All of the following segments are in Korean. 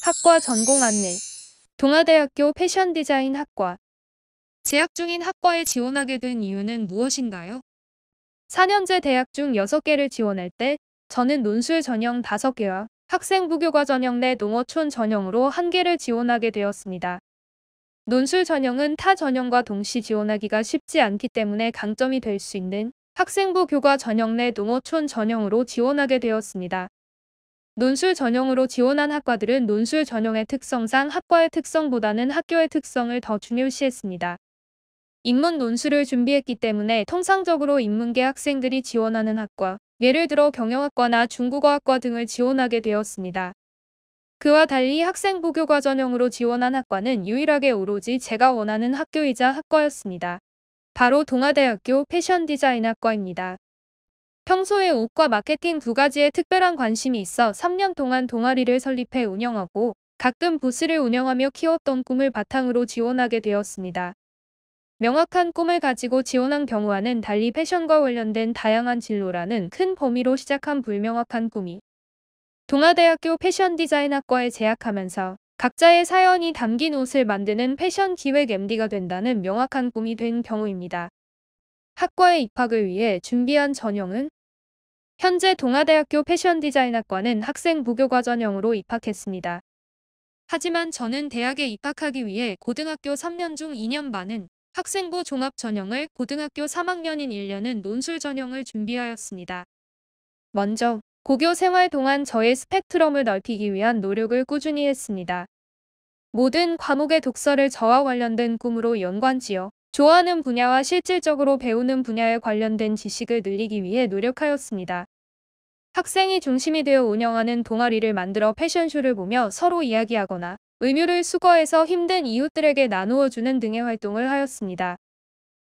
학과 전공 안내. 동아대학교 패션디자인학과. 재학 중인 학과에 지원하게 된 이유는 무엇인가요? 4년제 대학 중 6개를 지원할 때 저는 논술 전형 5개와 학생부교과 전형 내 농어촌 전형으로 1개를 지원하게 되었습니다. 논술 전형은 타 전형과 동시 지원하기가 쉽지 않기 때문에 강점이 될 수 있는 학생부교과 전형 내 농어촌 전형으로 지원하게 되었습니다. 논술 전형으로 지원한 학과들은 논술 전형의 특성상 학과의 특성보다는 학교의 특성을 더 중요시했습니다. 인문 논술을 준비했기 때문에 통상적으로 인문계 학생들이 지원하는 학과, 예를 들어 경영학과나 중국어학과 등을 지원하게 되었습니다. 그와 달리 학생부교과 전형으로 지원한 학과는 유일하게 오로지 제가 원하는 학교이자 학과였습니다. 바로 동아대학교 패션디자인학과입니다. 평소에 옷과 마케팅 두 가지에 특별한 관심이 있어 3년 동안 동아리를 설립해 운영하고 가끔 부스를 운영하며 키웠던 꿈을 바탕으로 지원하게 되었습니다. 명확한 꿈을 가지고 지원한 경우와는 달리 패션과 관련된 다양한 진로라는 큰 범위로 시작한 불명확한 꿈이 동아대학교 패션디자인학과에 재학하면서 각자의 사연이 담긴 옷을 만드는 패션 기획 MD가 된다는 명확한 꿈이 된 경우입니다. 학과에 입학을 위해 준비한 전형은 현재 동아대학교 패션디자인학과는 학생부교과 전형으로 입학했습니다. 하지만 저는 대학에 입학하기 위해 고등학교 3년 중 2년 반은 학생부 종합 전형을, 고등학교 3학년인 1년은 논술 전형을 준비하였습니다. 먼저 고교 생활 동안 저의 스펙트럼을 넓히기 위한 노력을 꾸준히 했습니다. 모든 과목의 독서를 저와 관련된 꿈으로 연관지어 좋아하는 분야와 실질적으로 배우는 분야에 관련된 지식을 늘리기 위해 노력하였습니다. 학생이 중심이 되어 운영하는 동아리를 만들어 패션쇼를 보며 서로 이야기하거나 의류를 수거해서 힘든 이웃들에게 나누어주는 등의 활동을 하였습니다.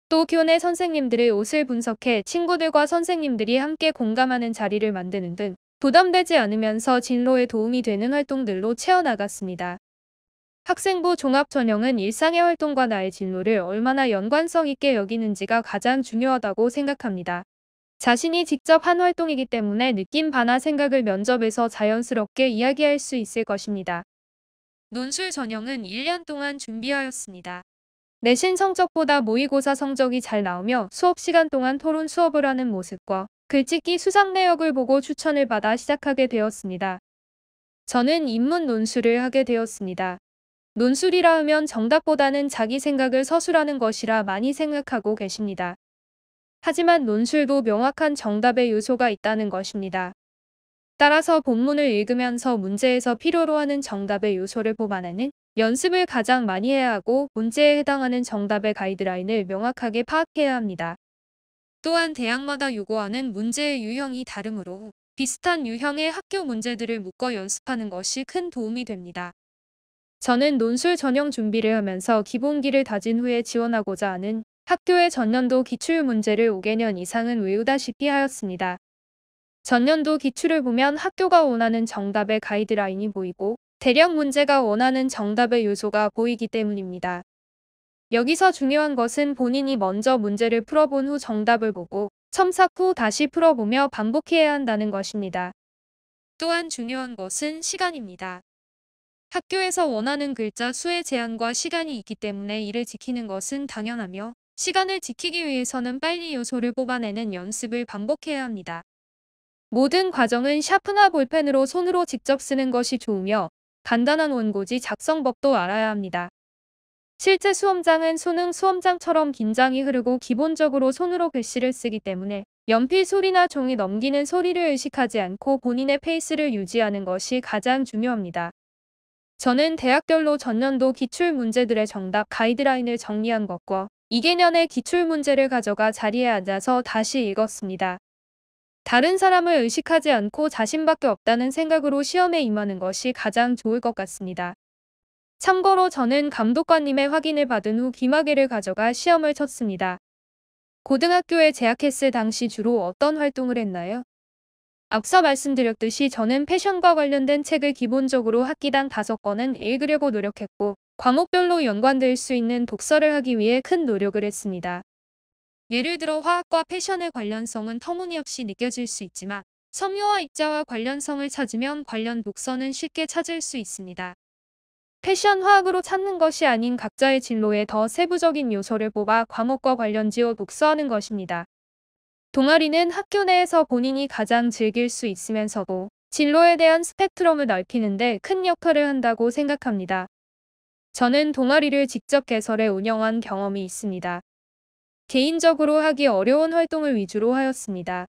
또 교내 선생님들의 옷을 분석해 친구들과 선생님들이 함께 공감하는 자리를 만드는 등 부담되지 않으면서 진로에 도움이 되는 활동들로 채워나갔습니다. 학생부 종합 전형은 일상의 활동과 나의 진로를 얼마나 연관성 있게 여기는지가 가장 중요하다고 생각합니다. 자신이 직접 한 활동이기 때문에 느낀 바나 생각을 면접에서 자연스럽게 이야기할 수 있을 것입니다. 논술 전형은 1년 동안 준비하였습니다. 내신 성적보다 모의고사 성적이 잘 나오며 수업 시간 동안 토론 수업을 하는 모습과 글짓기 수상 내역을 보고 추천을 받아 시작하게 되었습니다. 저는 인문 논술을 하게 되었습니다. 논술이라 하면 정답보다는 자기 생각을 서술하는 것이라 많이 생각하고 계십니다. 하지만 논술도 명확한 정답의 요소가 있다는 것입니다. 따라서 본문을 읽으면서 문제에서 필요로 하는 정답의 요소를 뽑아내는 연습을 가장 많이 해야 하고 문제에 해당하는 정답의 가이드라인을 명확하게 파악해야 합니다. 또한 대학마다 요구하는 문제의 유형이 다르므로 비슷한 유형의 학교 문제들을 묶어 연습하는 것이 큰 도움이 됩니다. 저는 논술 전형 준비를 하면서 기본기를 다진 후에 지원하고자 하는 학교의 전년도 기출 문제를 5개년 이상은 외우다시피 하였습니다. 전년도 기출을 보면 학교가 원하는 정답의 가이드라인이 보이고 대략 문제가 원하는 정답의 요소가 보이기 때문입니다. 여기서 중요한 것은 본인이 먼저 문제를 풀어본 후 정답을 보고 첨삭 후 다시 풀어보며 반복해야 한다는 것입니다. 또한 중요한 것은 시간입니다. 학교에서 원하는 글자 수의 제한과 시간이 있기 때문에 이를 지키는 것은 당연하며 시간을 지키기 위해서는 빨리 요소를 뽑아내는 연습을 반복해야 합니다. 모든 과정은 샤프나 볼펜으로 손으로 직접 쓰는 것이 좋으며 간단한 원고지 작성법도 알아야 합니다. 실제 수험장은 수능 수험장처럼 긴장이 흐르고 기본적으로 손으로 글씨를 쓰기 때문에 연필 소리나 종이 넘기는 소리를 의식하지 않고 본인의 페이스를 유지하는 것이 가장 중요합니다. 저는 대학별로 전년도 기출 문제들의 정답 가이드라인을 정리한 것과 2개년의 기출 문제를 가져가 자리에 앉아서 다시 읽었습니다. 다른 사람을 의식하지 않고 자신밖에 없다는 생각으로 시험에 임하는 것이 가장 좋을 것 같습니다. 참고로 저는 감독관님의 확인을 받은 후 기마개를 가져가 시험을 쳤습니다. 고등학교에 재학했을 당시 주로 어떤 활동을 했나요? 앞서 말씀드렸듯이 저는 패션과 관련된 책을 기본적으로 학기당 5권은 읽으려고 노력했고 과목별로 연관될 수 있는 독서를 하기 위해 큰 노력을 했습니다. 예를 들어 화학과 패션의 관련성은 터무니없이 느껴질 수 있지만 섬유와 입자와 관련성을 찾으면 관련 독서는 쉽게 찾을 수 있습니다. 패션 화학으로 찾는 것이 아닌 각자의 진로에 더 세부적인 요소를 뽑아 과목과 관련지어 독서하는 것입니다. 동아리는 학교 내에서 본인이 가장 즐길 수 있으면서도 진로에 대한 스펙트럼을 넓히는 데 큰 역할을 한다고 생각합니다. 저는 동아리를 직접 개설해 운영한 경험이 있습니다. 개인적으로 하기 어려운 활동을 위주로 하였습니다.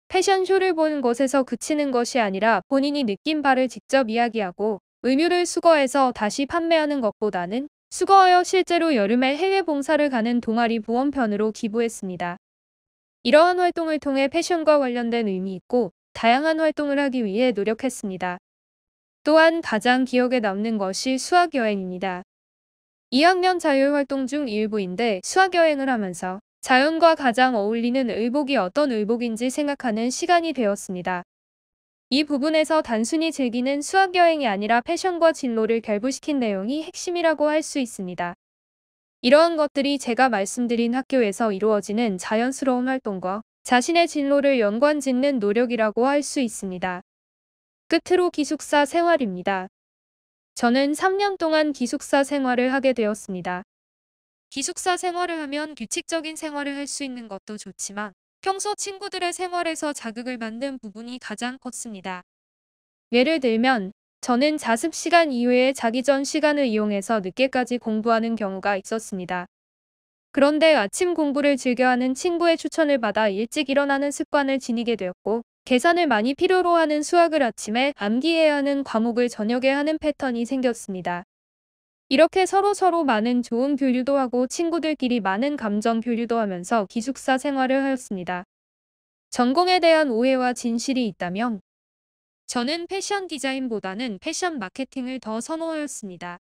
패션쇼를 보는 것에서 그치는 것이 아니라 본인이 느낀 바를 직접 이야기하고 의류를 수거해서 다시 판매하는 것보다는 수거하여 실제로 여름에 해외 봉사를 가는 동아리 보험편으로 기부했습니다. 이러한 활동을 통해 패션과 관련된 의미 있고 다양한 활동을 하기 위해 노력했습니다. 또한 가장 기억에 남는 것이 수학여행입니다. 2학년 자율활동 중 일부인데 수학여행을 하면서 자연과 가장 어울리는 의복이 어떤 의복인지 생각하는 시간이 되었습니다. 이 부분에서 단순히 즐기는 수학여행이 아니라 패션과 진로를 결부시킨 내용이 핵심이라고 할 수 있습니다. 이러한 것들이 제가 말씀드린 학교에서 이루어지는 자연스러운 활동과 자신의 진로를 연관짓는 노력이라고 할 수 있습니다. 끝으로 기숙사 생활입니다. 저는 3년 동안 기숙사 생활을 하게 되었습니다. 기숙사 생활을 하면 규칙적인 생활을 할 수 있는 것도 좋지만 평소 친구들의 생활에서 자극을 받는 부분이 가장 컸습니다. 예를 들면 저는 자습 시간 이외에 자기 전 시간을 이용해서 늦게까지 공부하는 경우가 있었습니다. 그런데 아침 공부를 즐겨하는 친구의 추천을 받아 일찍 일어나는 습관을 지니게 되었고 계산을 많이 필요로 하는 수학을 아침에 암기해야 하는 과목을 저녁에 하는 패턴이 생겼습니다. 이렇게 서로서로 많은 좋은 교류도 하고 친구들끼리 많은 감정 교류도 하면서 기숙사 생활을 하였습니다. 전공에 대한 오해와 진실이 있다면 저는 패션 디자인보다는 패션 마케팅을 더 선호하였습니다.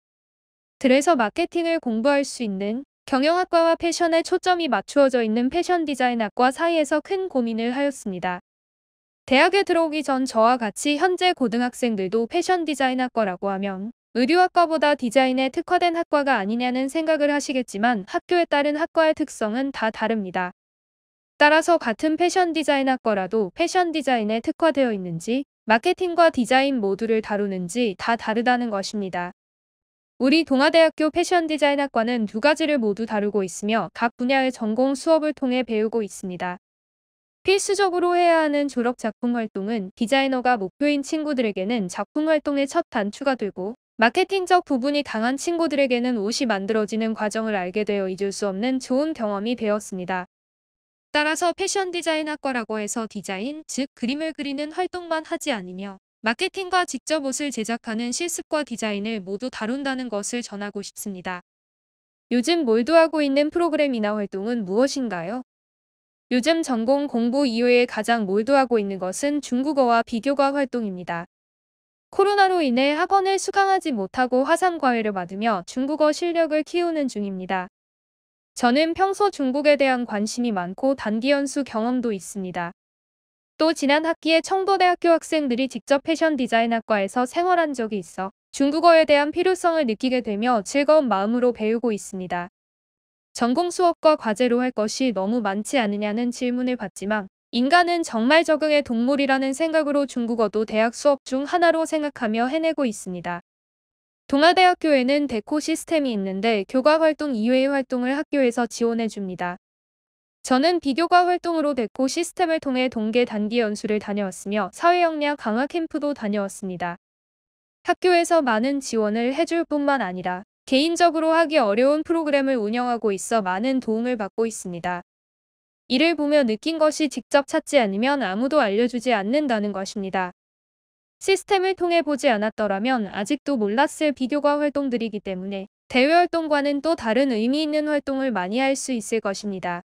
그래서 마케팅을 공부할 수 있는 경영학과와 패션에 초점이 맞추어져 있는 패션 디자인학과 사이에서 큰 고민을 하였습니다. 대학에 들어오기 전 저와 같이 현재 고등학생들도 패션 디자인학과라고 하면 의류학과보다 디자인에 특화된 학과가 아니냐는 생각을 하시겠지만 학교에 따른 학과의 특성은 다 다릅니다. 따라서 같은 패션 디자인학과라도 패션 디자인에 특화되어 있는지 마케팅과 디자인 모두를 다루는지 다 다르다는 것입니다. 우리 동아대학교 패션 디자인학과는 두 가지를 모두 다루고 있으며 각 분야의 전공 수업을 통해 배우고 있습니다. 필수적으로 해야 하는 졸업 작품 활동은 디자이너가 목표인 친구들에게는 작품 활동의 첫 단추가 되고 마케팅적 부분이 강한 친구들에게는 옷이 만들어지는 과정을 알게 되어 잊을 수 없는 좋은 경험이 되었습니다. 따라서 패션 디자인학과라고 해서 디자인, 즉 그림을 그리는 활동만 하지 않으며 마케팅과 직접 옷을 제작하는 실습과 디자인을 모두 다룬다는 것을 전하고 싶습니다. 요즘 몰두하고 있는 프로그램이나 활동은 무엇인가요? 요즘 전공 공부 이외에 가장 몰두하고 있는 것은 중국어와 비교과 활동입니다. 코로나로 인해 학원을 수강하지 못하고 화상과외를 받으며 중국어 실력을 키우는 중입니다. 저는 평소 중국에 대한 관심이 많고 단기 연수 경험도 있습니다. 또 지난 학기에 청도대학교 학생들이 직접 패션 디자인학과에서 생활한 적이 있어 중국어에 대한 필요성을 느끼게 되며 즐거운 마음으로 배우고 있습니다. 전공 수업과 과제로 할 것이 너무 많지 않으냐는 질문을 받지만 인간은 정말 적응의 동물이라는 생각으로 중국어도 대학 수업 중 하나로 생각하며 해내고 있습니다. 동아대학교에는 데코 시스템이 있는데 교과 활동 이외의 활동을 학교에서 지원해 줍니다. 저는 비교과 활동으로 데코 시스템을 통해 동계 단기 연수를 다녀왔으며 사회 역량 강화 캠프도 다녀왔습니다. 학교에서 많은 지원을 해줄 뿐만 아니라 개인적으로 하기 어려운 프로그램을 운영하고 있어 많은 도움을 받고 있습니다. 이를 보며 느낀 것이 직접 찾지 않으면 아무도 알려주지 않는다는 것입니다. 시스템을 통해 보지 않았더라면 아직도 몰랐을 비교과 활동들이기 때문에 대외 활동과는 또 다른 의미 있는 활동을 많이 할 수 있을 것입니다.